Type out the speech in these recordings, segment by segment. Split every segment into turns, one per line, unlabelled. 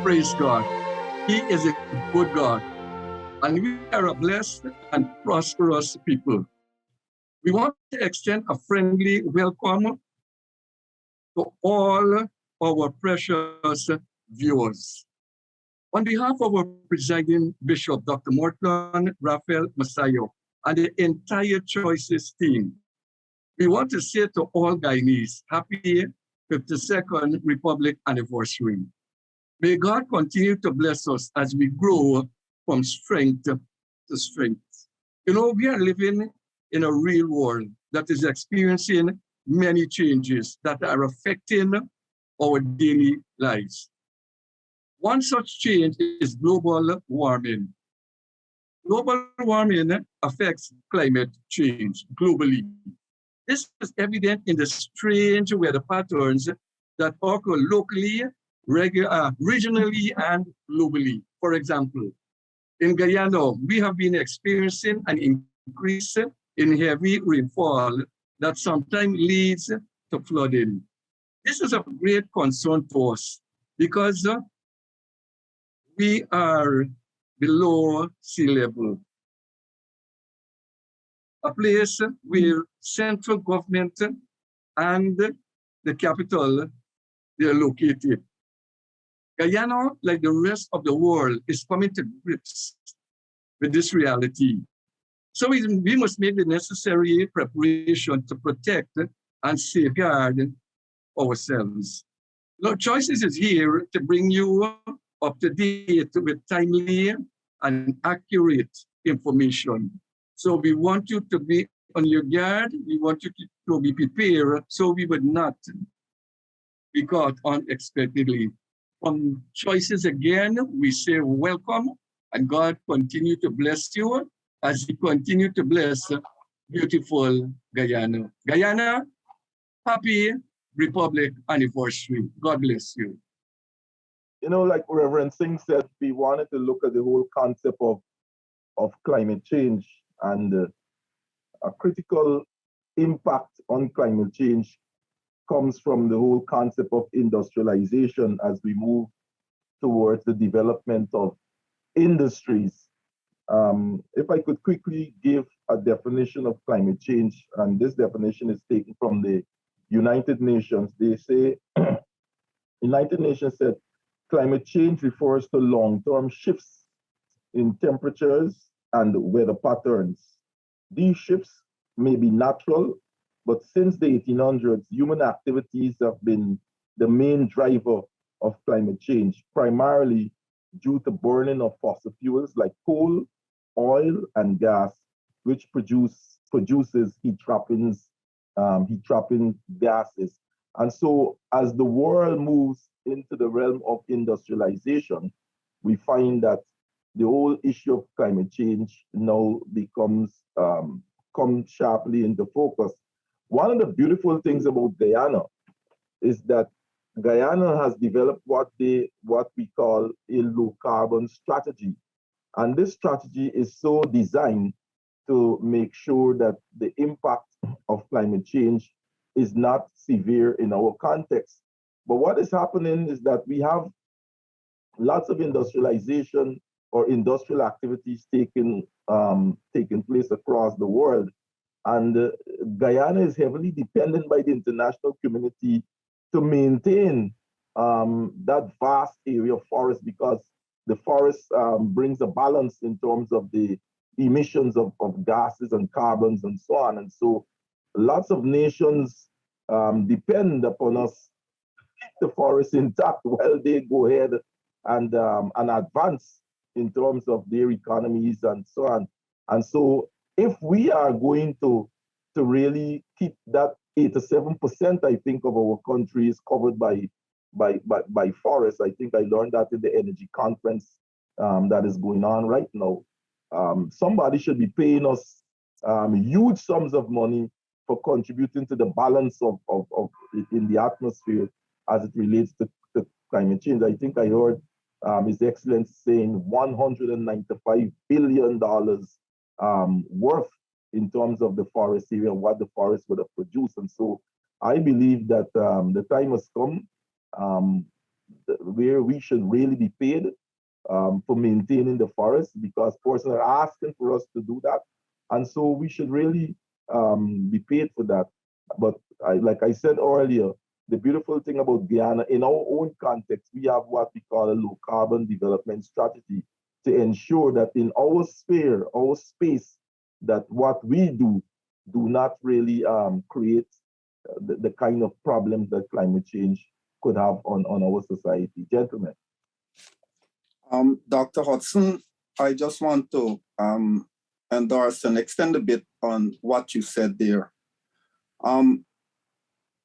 Praise God. He is a good God, and we are a blessed and prosperous people. We want to extend a friendly welcome to all our precious viewers. On behalf of our presiding Bishop, Dr. Morton Raphael Masayo, and the entire Choices team, we want to say to all Guyanese, happy 52nd Republic anniversary. May God continue to bless us as we grow from strength to strength. You know, we are living in a real world that is experiencing many changes that are affecting our daily lives. One such change is global warming. Global warming affects climate change globally. This is evident in the strange weather patterns that occur locally, regionally, and globally. For example, in Guyana, we have been experiencing an increase in heavy rainfall that sometimes leads to flooding. This is of great concern to us because we are below sea level, a place where central government and the capital, they are located. Guyana, like the rest of the world, is coming to grips with this reality. So we must make the necessary preparation to protect and safeguard ourselves. Now, Choices is here to bring you up to date with timely and accurate information. So we want you to be on your guard. We want you to be prepared so we would not be caught unexpectedly. From Choices again, we say welcome, and God continue to bless you as He continue to bless beautiful Guyana. Guyana, happy Republic anniversary. God bless you.
You know, like Reverend Singh said, we wanted to look at the whole concept of climate change and a critical impact on climate change comes from the whole concept of industrialization as we move towards the development of industries. If I could quickly give a definition of climate change, and this definition is taken from the United Nations. They say, United Nations said, climate change refers to long-term shifts in temperatures and weather patterns. These shifts may be natural, but since the 1800s, human activities have been the main driver of climate change, primarily due to burning of fossil fuels like coal, oil, and gas, which produces heat-trapping gases. And so as the world moves into the realm of industrialization, we find that the whole issue of climate change now comes sharply into focus. One of the beautiful things about Guyana is that Guyana has developed what we call a low carbon strategy. And this strategy is so designed to make sure that the impact of climate change is not severe in our context. But what is happening is that we have lots of industrialization or industrial activities taking place across the world. And Guyana is heavily dependent by the international community to maintain that vast area of forest, because the forest brings a balance in terms of the emissions of gases and carbons and so on. And so lots of nations depend upon us to keep the forest intact while they go ahead and advance in terms of their economies and so on. And so if we are going to really keep that 87%, I think, of our country is covered by forests. I think I learned that in the energy conference that is going on right now. Somebody should be paying us huge sums of money for contributing to the balance of in the atmosphere as it relates to climate change. I think I heard His Excellency saying $195 billion worth in terms of the forest area and what the forest would have produced. And so I believe that the time has come where we should really be paid for maintaining the forest, because persons are asking for us to do that. And so we should really be paid for that. But like I said earlier, the beautiful thing about Guyana, in our own context, we have what we call a low carbon development strategy to ensure that in our sphere, our space, that what we do not really create the kind of problems that climate change could have on our society. Gentlemen.
Dr. Hudson, I just want to endorse and extend a bit on what you said there.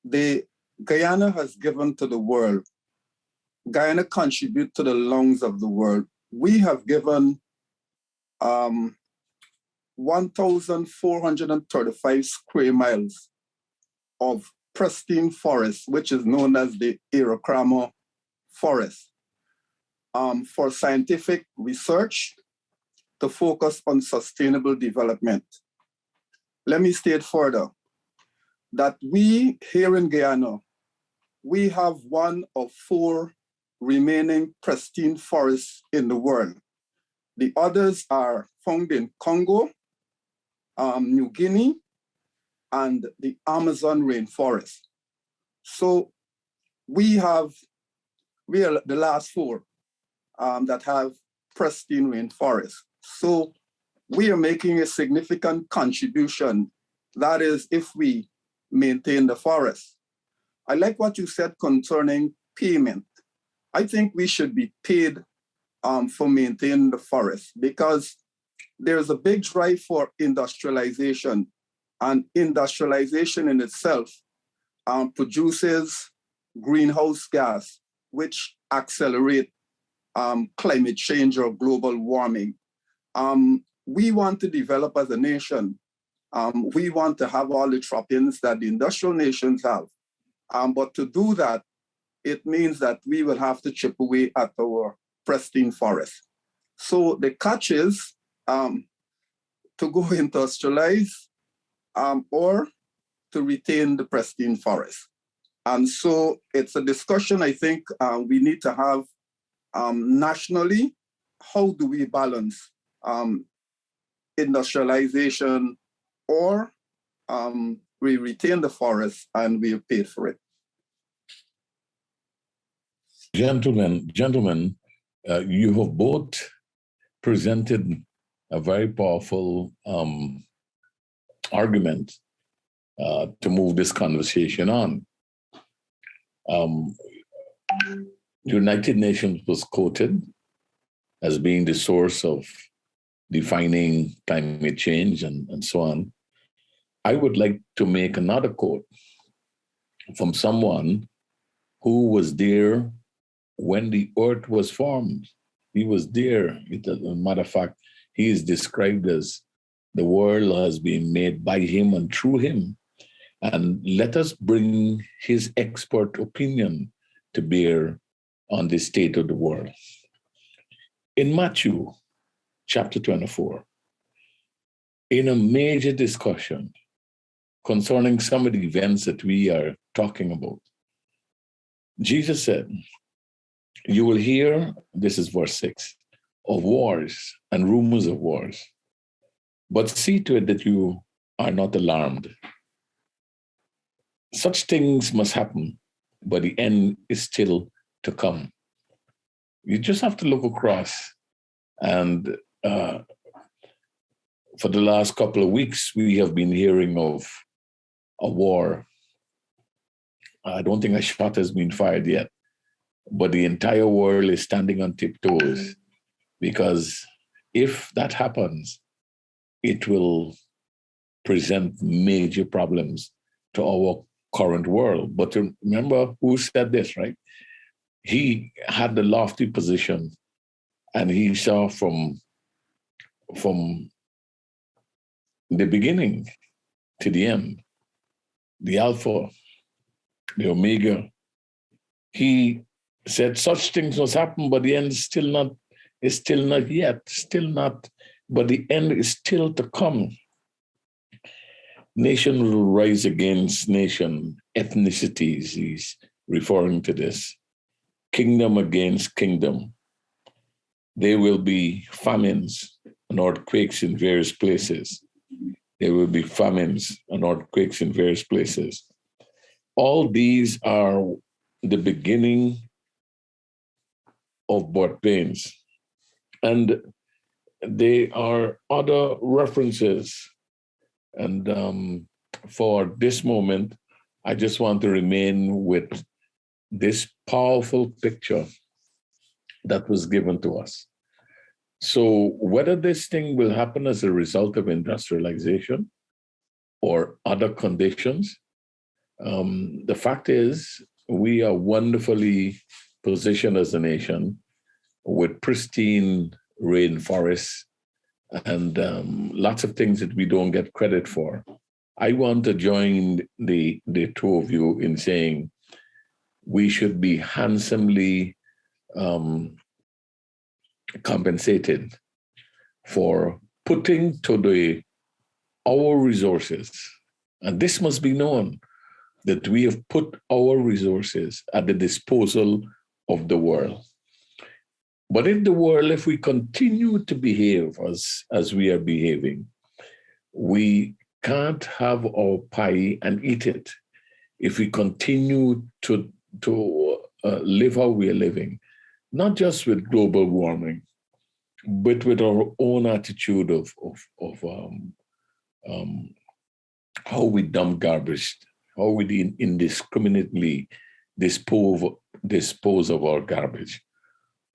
The Guyana has given to the world. Guyana contributes to the lungs of the world. We have given 1,435 square miles of pristine forest, which is known as the Araucarian forest, for scientific research to focus on sustainable development. Let me state further that we here in Guyana, we have one of 4 remaining pristine forests in the world. The others are found in Congo, New Guinea, and the Amazon rainforest. So we are the last 4 that have pristine rainforest. So we are making a significant contribution. That is, if we maintain the forest. I like what you said concerning payment. I think we should be paid for maintaining the forest, because there's a big drive for industrialization, and industrialization in itself produces greenhouse gas, which accelerate climate change or global warming. We want to develop as a nation. We want to have all the trappings that the industrial nations have. But to do that, it means that we will have to chip away at our pristine forest. So the catch is to go industrialize or to retain the pristine forest. And so it's a discussion I think we need to have nationally. How do we balance industrialization, or we retain the forest and we are paid for it?
Gentlemen, you have both presented a very powerful argument to move this conversation on. United Nations was quoted as being the source of defining climate change and so on. I would like to make another quote from someone who was there when the earth was formed. He was there. As a matter of fact, he is described as the world has been made by him and through him. And let us bring his expert opinion to bear on the state of the world. In Matthew chapter 24, in a major discussion concerning some of the events that we are talking about, Jesus said, you will hear, this is verse 6, of wars and rumors of wars, but see to it that you are not alarmed. Such things must happen, but the end is still to come. You just have to look across. And for the last couple of weeks, we have been hearing of a war. I don't think a shot has been fired yet, but the entire world is standing on tiptoes, because if that happens, it will present major problems to our current world. But remember who said this, right? He had the lofty position, and he saw from the beginning to the end, the Alpha, the Omega. He said such things must happen, but the end is still not yet, but the end is still to come. Nation will rise against nation, ethnicities, he's referring to this. kingdom against kingdom. There will be famines and earthquakes in various places. There will be famines and earthquakes in various places. All these are the beginning of birth pains. And there are other references. And for this moment, I just want to remain with this powerful picture that was given to us. So whether this thing will happen as a result of industrialization or other conditions, the fact is we are wonderfully positioned as a nation with pristine rainforests and lots of things that we don't get credit for. I want to join the two of you in saying we should be handsomely compensated for putting to our resources. And this must be known, that we have put our resources at the disposal of the world. But in the world, if we continue to behave as we are behaving, we can't have our pie and eat it. If we continue to live how we are living, not just with global warming, but with our own attitude of how we dump garbage, how we indiscriminately dispose of our garbage.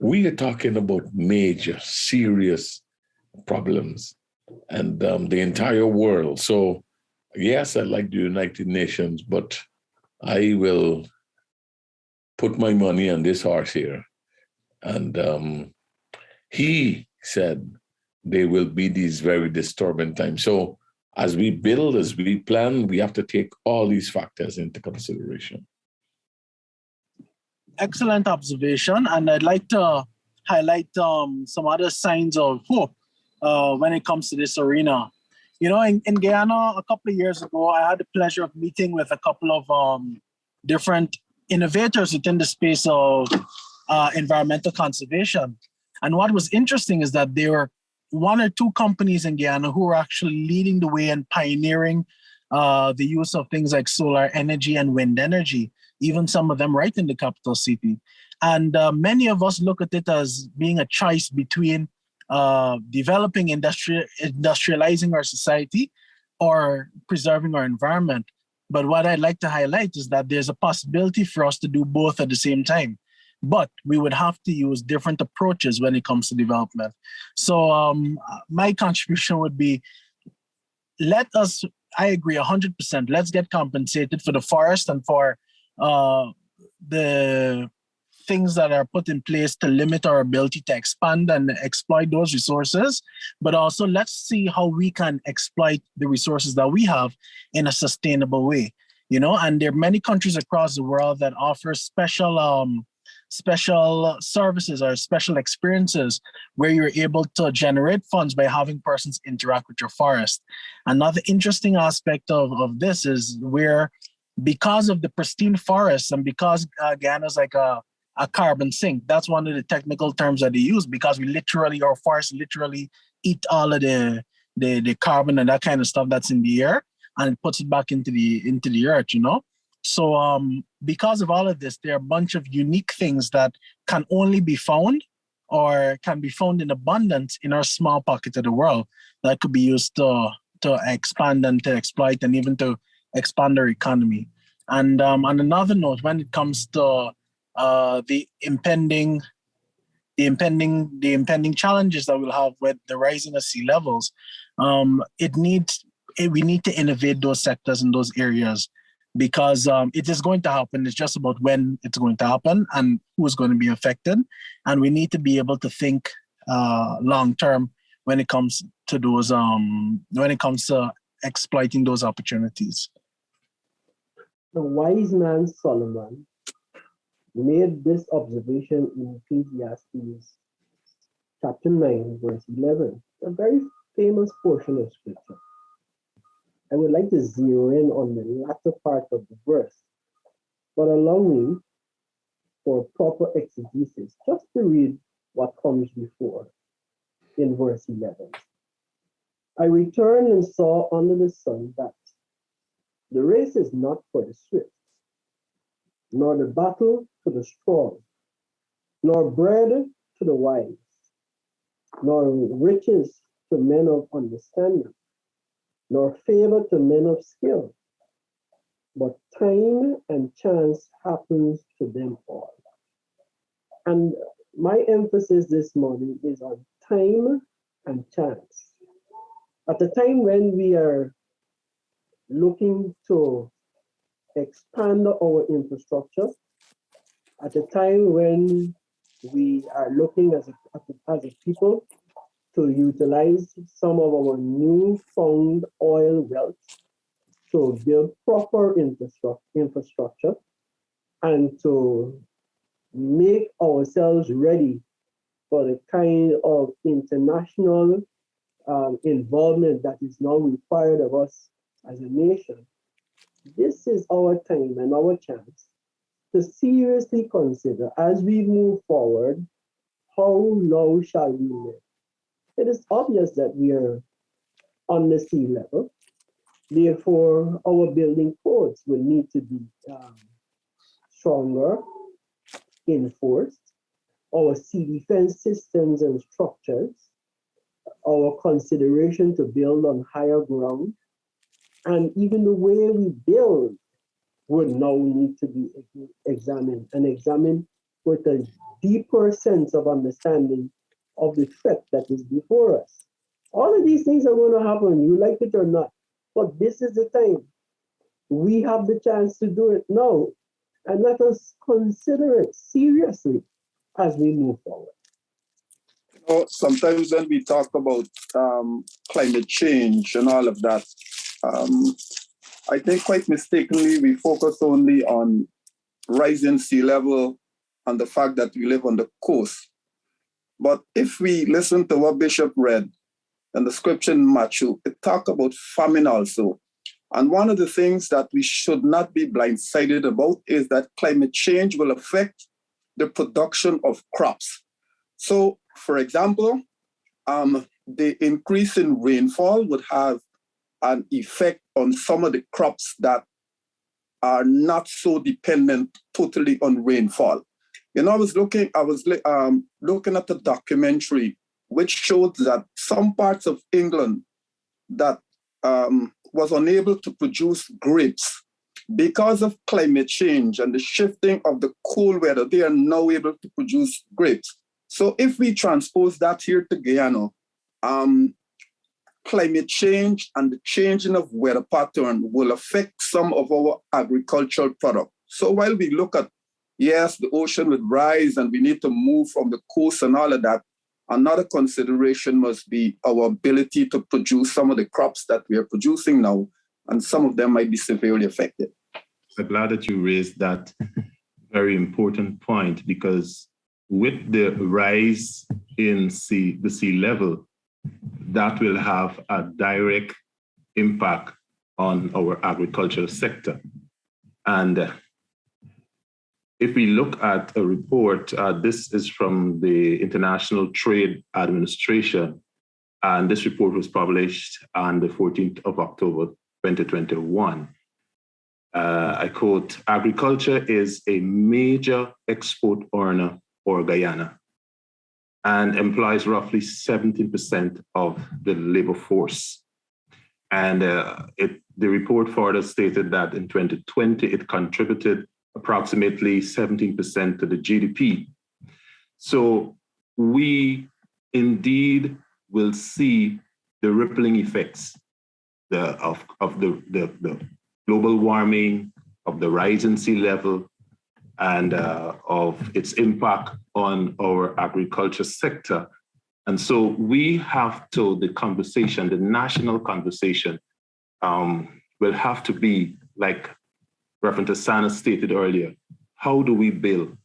We are talking about major, serious problems, and the entire world. So, yes, I like the United Nations, but I will put my money on this horse here. And he said there will be these very disturbing times. So as we build, as we plan, we have to take all these factors into consideration.
Excellent observation. And I'd like to highlight some other signs of hope when it comes to this arena. You know, in Guyana, a couple of years ago, I had the pleasure of meeting with a couple of different innovators within the space of environmental conservation. And what was interesting is that there were one or two companies in Guyana who were actually leading the way and pioneering the use of things like solar energy and wind energy, even some of them right in the capital city. And many of us look at it as being a choice between developing, industrializing our society or preserving our environment. But what I'd like to highlight is that there's a possibility for us to do both at the same time. But we would have to use different approaches when it comes to development. So my contribution would be, I agree 100%, let's get compensated for the forest and for the things that are put in place to limit our ability to expand and exploit those resources. But also let's see how we can exploit the resources that we have in a sustainable way. You know, and there are many countries across the world that offer special services or special experiences where you're able to generate funds by having persons interact with your forest. Another interesting aspect of this is where, because of the pristine forests and because Guyana's like a carbon sink, that's one of the technical terms that they use, because our forests literally eat all of the carbon and that kind of stuff that's in the air, and it puts it back into the earth, you know? So because of all of this, there are a bunch of unique things that can only be found or can be found in abundance in our small pocket of the world that could be used to expand and to exploit and even to expand our economy. And on another note, when it comes to the impending challenges that we'll have with the rising of sea levels, we need to innovate those sectors in those areas, because it is going to happen. It's just about when it's going to happen and who's going to be affected. And we need to be able to think long term when it comes to those exploiting those opportunities.
The wise man Solomon made this observation in Ecclesiastes chapter 9, verse 11, a very famous portion of scripture. I would like to zero in on the latter part of the verse, but allow me for proper exegesis, just to read what comes before in verse 11. I returned and saw under the sun that the race is not for the swift, nor the battle to the strong, nor bread to the wise, nor riches to men of understanding, nor favor to men of skill, but time and chance happens to them all. And my emphasis this morning is on time and chance. At the time when we are looking to expand our infrastructure, at the time when we are looking as a people to utilize some of our newfound oil wealth to build proper infrastructure and to make ourselves ready for the kind of international involvement that is now required of us as a nation. This is our time and our chance to seriously consider, as we move forward, how low shall we live? It is obvious that we are on the sea level. Therefore, our building codes will need to be stronger, enforced. Our sea defense systems and structures, our consideration to build on higher ground, and even the way we build would now need to be examined with a deeper sense of understanding of the threat that is before us. All of these things are going to happen, you like it or not, but this is the time. We have the chance to do it now, and let us consider it seriously as we move forward.
You know, sometimes when we talk about climate change and all of that, I think quite mistakenly we focus only on rising sea level and the fact that we live on the coast. But if we listen to what Bishop read in the scripture in Matthew, it talks about famine also. And one of the things that we should not be blindsided about is that climate change will affect the production of crops. So, for example, the increase in rainfall would have an effect on some of the crops that are not so dependent totally on rainfall. You know, I was looking at a documentary which showed that some parts of England that was unable to produce grapes because of climate change and the shifting of the cold weather, they are now able to produce grapes. So if we transpose that here to Guyana, climate change and the changing of weather pattern will affect some of our agricultural products. So while we look at, yes, the ocean would rise and we need to move from the coast and all of that, another consideration must be our ability to produce some of the crops that we are producing now, and some of them might be severely affected.
I'm glad that you raised that very important point, because with the rise in the sea level, that will have a direct impact on our agricultural sector. And if we look at a report, this is from the International Trade Administration, and this report was published on the 14th of October, 2021. I quote, "Agriculture is a major export earner for Guyana and employs roughly 17% of the labor force." And the report further stated that in 2020, it contributed approximately 17% to the GDP. So we indeed will see the rippling effects of the global warming, of the rise in sea level, and of its impact on our agriculture sector. And so we have to, the national conversation will have to be, like Reverend Asana stated earlier, how do we build?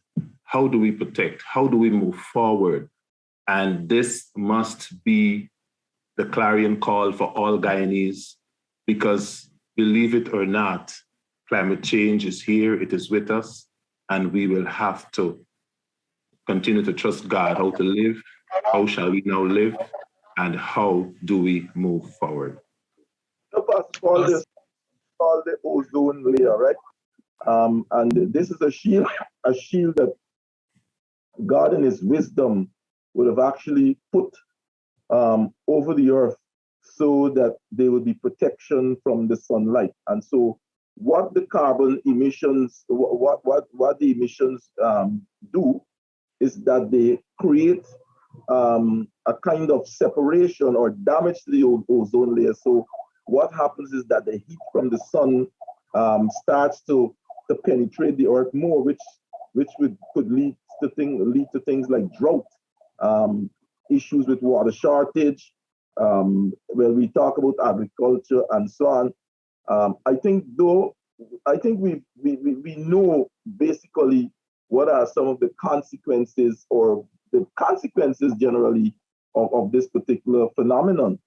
How do we protect? How do we move forward? And this must be the clarion call for all Guyanese, because believe it or not, climate change is here, it is with us, and we will have to continue to trust God how to live, how shall we now live, and how do we move forward.
Called the ozone layer, right? And this is a shield that God in his wisdom would have actually put over the earth so that there would be protection from the sunlight. And so what the carbon emissions, what the emissions do is that they create a kind of separation or damage to the ozone layer. So what happens is that the heat from the sun starts to penetrate the earth more, which could lead to things like drought, issues with water shortage, when we talk about agriculture and so on. I think we know basically what are some of the consequences or the consequences generally of this particular phenomenon.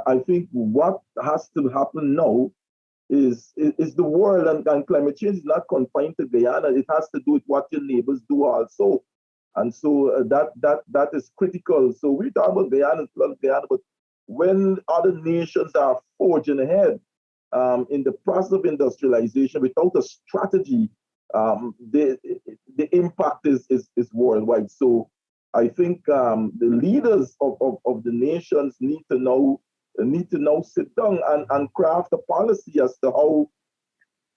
I think what has to happen now is the world, and climate change is not confined to Guyana. It has to do with what your neighbors do also. And so that is critical. So we talk about Guyana, but when other nations are forging ahead in the process of industrialization without a strategy, the impact is worldwide. So I think the leaders of the nations need to now sit down and craft a policy as to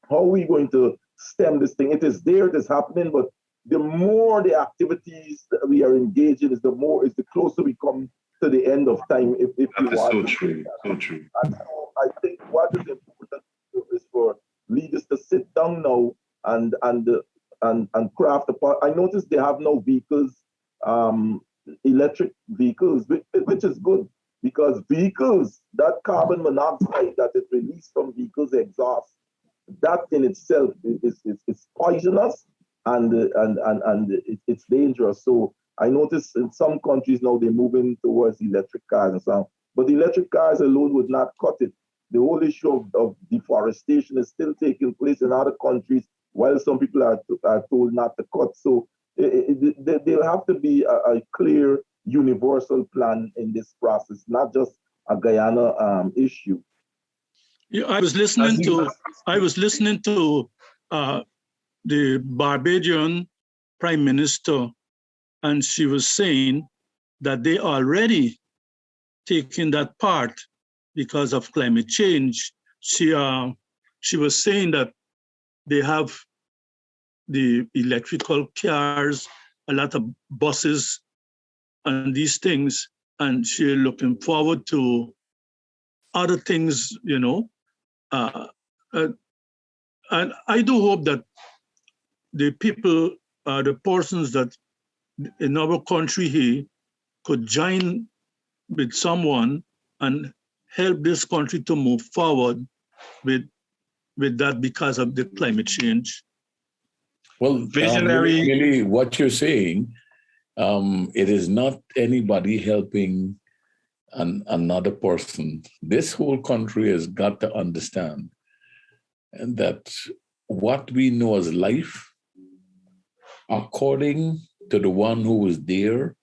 how we're going to stem this thing. It is there, it is happening, but the more the activities that we are engaged in, is the closer we come to the end of time. If
that is so true, so true.
And so I think what is important is for leaders to sit down now and craft a policy. I noticed they have now vehicles, electric vehicles, which is good. Because vehicles, that carbon monoxide that is released from vehicles exhaust, that in itself is poisonous and it's dangerous. So I notice in some countries now they're moving towards electric cars and so on. But the electric cars alone would not cut it. The whole issue of deforestation is still taking place in other countries, while some people are told not to cut. So there'll have to be a clear universal plan in this process, not just a Guyana issue.
Yeah, I was listening to the Barbadian Prime Minister, and she was saying that they already taking that part because of climate change. She was saying that they have the electrical cars, a lot of buses, and these things, and she's looking forward to other things, and I do hope that the people, the persons that in our country here could join with someone and help this country to move forward with that because of the climate change.
Well,
Visionary.
Really, what you're saying, it is not anybody helping another person. This whole country has got to understand and that what we know as life, according to the one who was there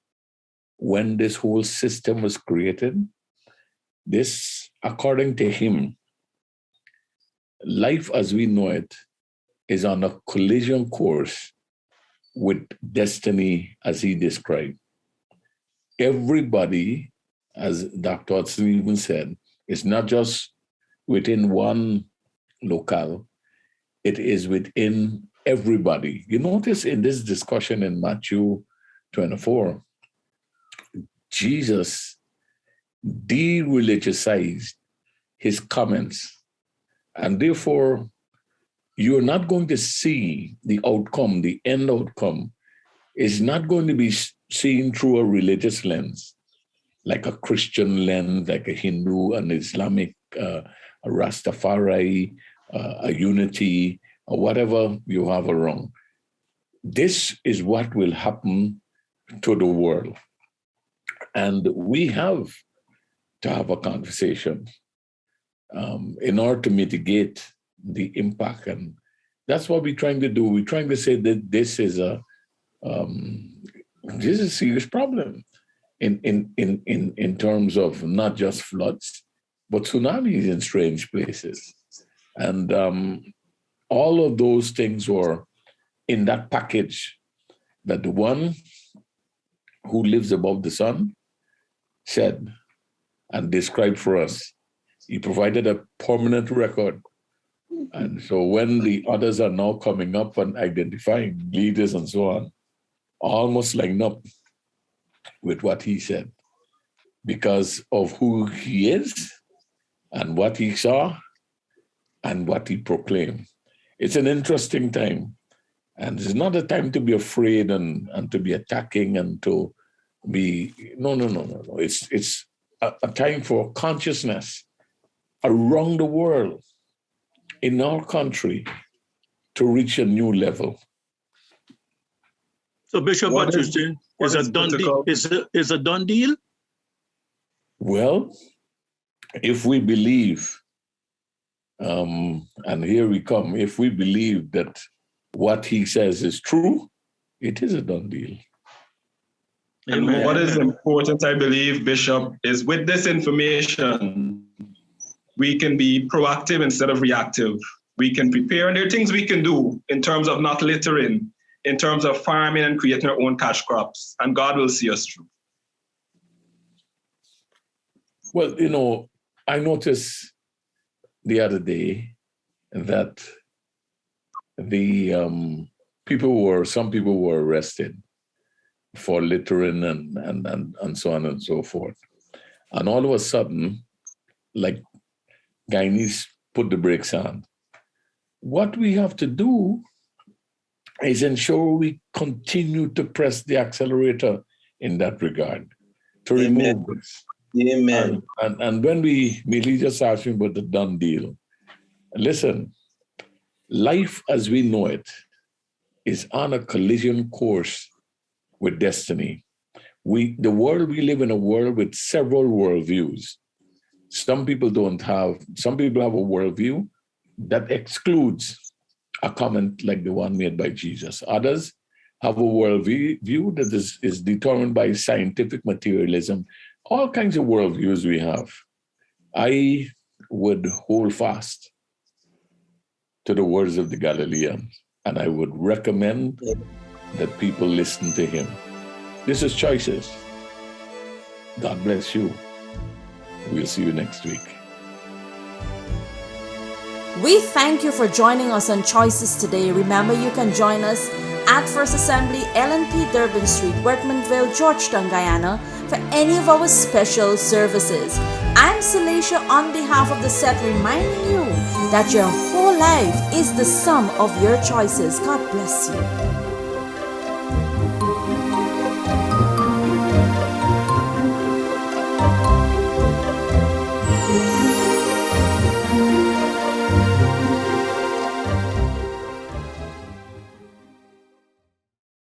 when this whole system was created, this, according to him, life as we know it is on a collision course with destiny as he described. Everybody, as Dr. Hudson even said, is not just within one locale, it is within everybody. You notice in this discussion in Matthew 24, Jesus de-religiousized his comments, and therefore you're not going to see the outcome, the end outcome is not going to be seen through a religious lens, like a Christian lens, like a Hindu, an Islamic, a Rastafari, a unity, or whatever you have around. This is what will happen to the world. And we have to have a conversation in order to mitigate the impact and That's what we're trying to do. We're trying to say that this is a serious problem in terms of not just floods, but tsunamis in strange places. And all of those things were in that package that the one who lives above the sun said and described for us. He provided a permanent record. And so when the others are now coming up and identifying leaders and so on, almost line up with what he said because of who he is and what he saw and what he proclaimed. It's an interesting time. And it's not a time to be afraid and to be attacking and to be, no. It's a time for consciousness around the world, in our country, to reach a new level.
So, Bishop, what you saying is a done deal? Is a done deal?
Well, if we believe, and here we come, if we believe that what he says is true, it is a done deal.
And what is important, I believe, Bishop, is with this information, we can be proactive instead of reactive. We can prepare, and there are things we can do in terms of not littering, in terms of farming and creating our own cash crops, and God will see us through.
Well, I noticed the other day that some people were arrested for littering and so on and so forth. And all of a sudden, like Guyanese put the brakes on. What we have to do is ensure we continue to press the accelerator in that regard to remove this.
Amen.
And when Millie just asked me about the done deal, listen, life as we know it is on a collision course with destiny. The world we live in, a world with several worldviews. Some people have a worldview that excludes a comment like the one made by Jesus. Others have a worldview that is determined by scientific materialism. All kinds of worldviews we have. I would hold fast to the words of the Galilean, and I would recommend that people listen to him. This is Choices. God bless you. We'll see you next week.
We thank you for joining us on Choices today. Remember, you can join us at First Assembly, LNP Durban Street, Workmanville, Georgetown, Guyana, for any of our special services. I'm Celacia on behalf of the set, reminding you that your whole life is the sum of your choices. God bless you.